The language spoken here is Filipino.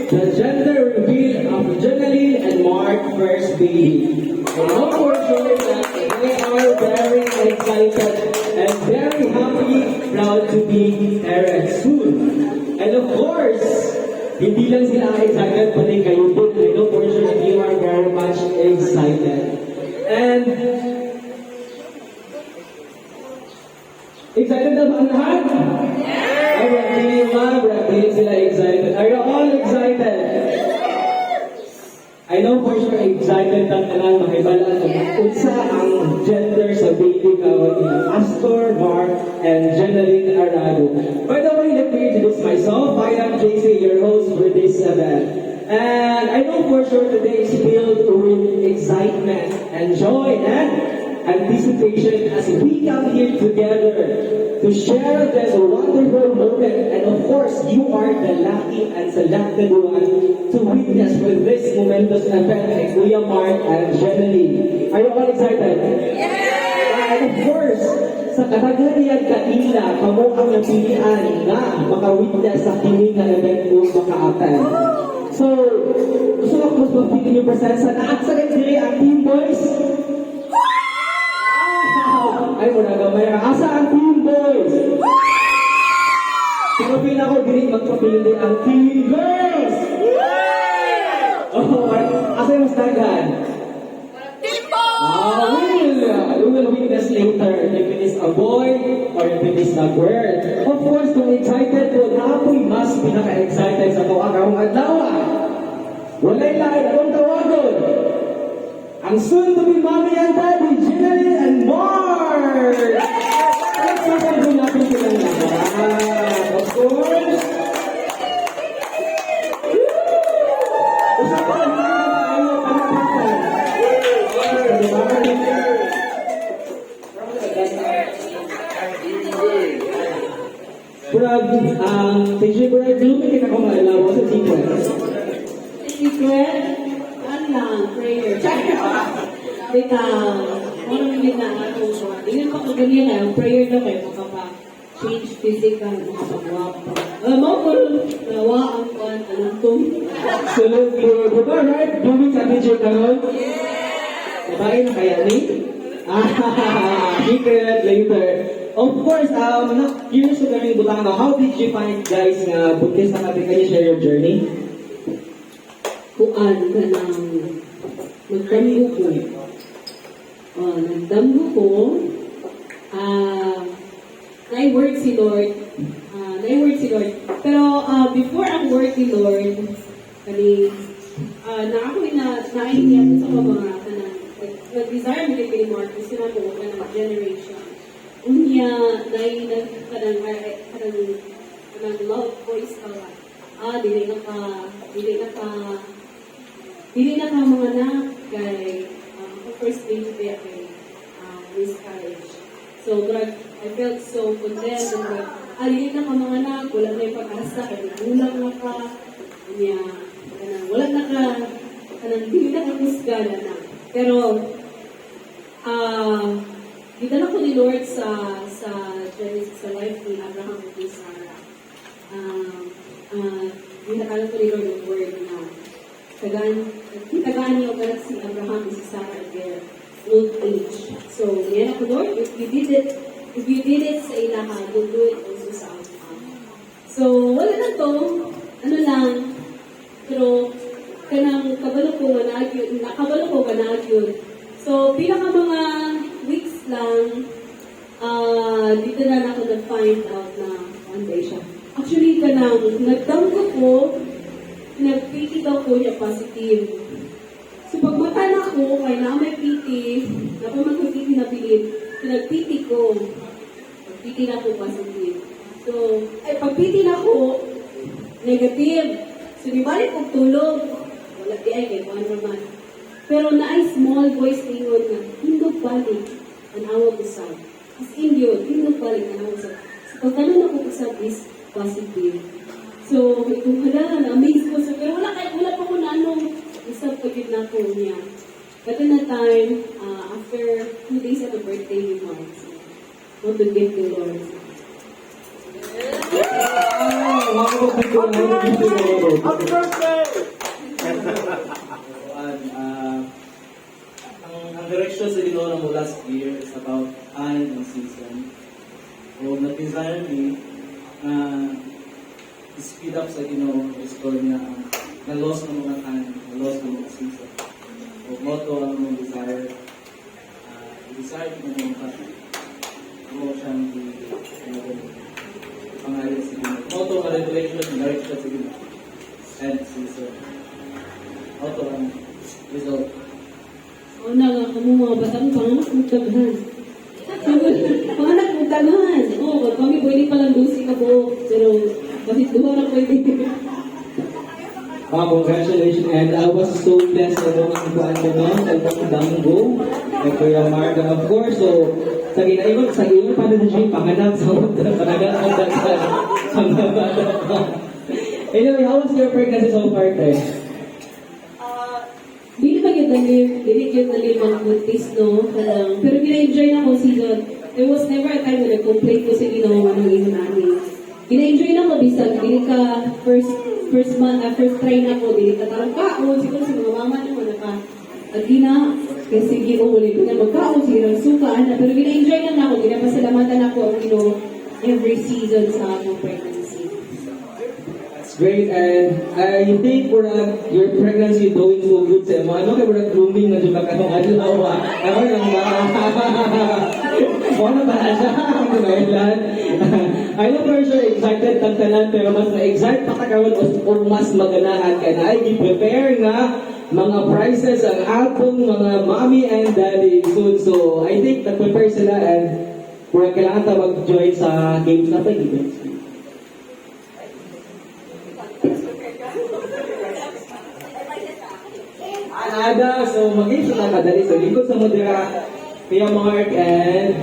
the gender reveal of Jonalyn and Mark first baby. And no for sure that they are very excited and very happy, proud to be parents soon. And of course, hindi lang sila excited, pati kayo din. I know for sure that you are very much excited. And excited na ba ang lahat? Ay, hindi sila excited. Are you all excited? I know for sure excited ang talang makibalaan kung unsa ang gender sa baby kawat ni Astor, Mark, and Jonalyn Arado. By the way, let me introduce myself. I am JC, your host for this event. And I know for sure today is filled with excitement and joy and anticipation as we come here together to share this wonderful moment. And of course, you are the lucky and selected one to witness with this momentous event like Kuya Mark and Jonalyn. Are you all excited? Yeah! And of course, sa katagarian kanila, kamo ang napilian na makawitness sa kini nga event kung maka-attend. So, gusto ko mas mapili niyo presensya na at sa diri ang Team Boys. Ay, muna gamay. Asa ang Team Boys? Pero pinako diri magpapili ang Team Girls. Oh, asa yung stagan? Team Boys! You will witness later if it is a boy or if it is a girl. Of course, kung excited po, napoy mas pinaka-excited sa tuwa karong adlaw. Walay lain akong tawagon. Ang soon-to-be mommy and daddy, Jonalyn and Mark! Let's sasabihin natin silang lahat. Of course. Usapan na tayo panapakan. Brad, teacher Brad, lumikit ako maalaw sa secret. Secret? Ano lang, prayer. Bitaw. Ano naman na ako. Hindi ko ako ganyan lang. Prayer na kayo. Makapa-change physical. Makapagwapa. Mo ko nawa ang kwan. Anong tum. Salute Lord. Diba, right? Lumik sa teacher karon? Babae na kaya ni? Secret later. Of course, curious ko kami butang na, how did you find guys nga buntis na natin kayo share your journey? Kuan ka ng magdamgo ko. Nagdamgo ko. Na-word si Lord. Pero before ang word ni Lord, na ako na-idea sa mga nag-desire mo kay Mark, gusto na po ka ng generation. Unya, kanang love voice ka. Dili na ka mga anak kay first stage kay miscarriage. So, I felt so condemned. Dili na ka mga anak, wala na yung pag-asa, kaya gulang na ka. Unya, wala na ka, dili na ka musgala na. Pero, gidala ko ni Lord sa life ni Abraham at ni Sarah. Ginakala ko ni Lord ng word na kitagaan niyo karat si Abraham at si Sarah at their old age. So, yan ako, Lord, if you did it sa ilaha, you'll do it also sa Abraham. So, wala na to, ano lang, pero kanang kabalo ko nga nagyod. So, bilang mga weeks lang, dito na ako na-find out na one day siya. Actually, nagdamgo ko, nag-PT daw ko niya positive. So, pag mata na ko, kaya na may PT, napaman ko PT na pilit, nag-PT ko, pag-PT na ko positive. So, pag PT na ko, negative. So, di balik kong tulog, wala di ay, kaya kung naman. Pero na-ay small voice ingon na, hindog balik, ang awag usab. As in yun, hindog balik, ang awag usab. So, pagkaroon ako usab is positive. So, kung hala, na-amaze ko. So, pero wala pa ko na anong usab pagkid na ko niya. But in that time, after 2 days at the birthday ni Mark, so, want to give the Lord. Wow! Happy birthday! Ang direction sa ginawa mo last year is about time and season. So, na-desire me na speed up sa restore niya ang na-loss ng mga time, na-loss ng mga season. So, motto ang mong desire. I-desire ko ng mga mo siyang pangalit sa ginawa. Motto ang revelation, direction sa ginawa. And season. Motto ang result. Una nga kamo mga batang panganak mong daghan. Panganak mong daghan. Oo, kami pwede palang lusi ka po. Pero bakit duha na pwede? Congratulations, and I was so blessed na mga kuhaan ko no, sa Danggo, kay Kuya Mark, and of course, so, sa ginaiwan, pa na siya panganak sa panagat ang daghan sa mga bata ko. Anyway, how was your pregnancy so far, Tay? Dili pa yun nalir mga buntis, no? Pero gina-enjoy na ko season. There was never a time na nag-complain ko sa ginawa ng ino namin. Gina-enjoy na ko, bisag, dili ka first try na ko, dili ka tarang kaon, siguro sa mga mama na ko, di na, kasi ginuulit ko na magkaon, sige ng suka, pero gina-enjoy na ako, ginapasalamatan ako ang every season sa akong pregnancy. Great, and I think your pregnancy doing so good sa mo. Ano kayo grooming na dyan ba kanong adlaw? Ano lang ba? Ano ba na siya? I know for sure excited tagtanan, pero mas na-excite pa karon o mas maganahan ka na. I prepare nga mga prizes ang atong mga mommy and daddy soon. So I think nag-prepare sila and kailangan ta mag-join sa games na pag-events. Nada, so mag-game sila kadali sa lingkod sa modera, Kuya Mark and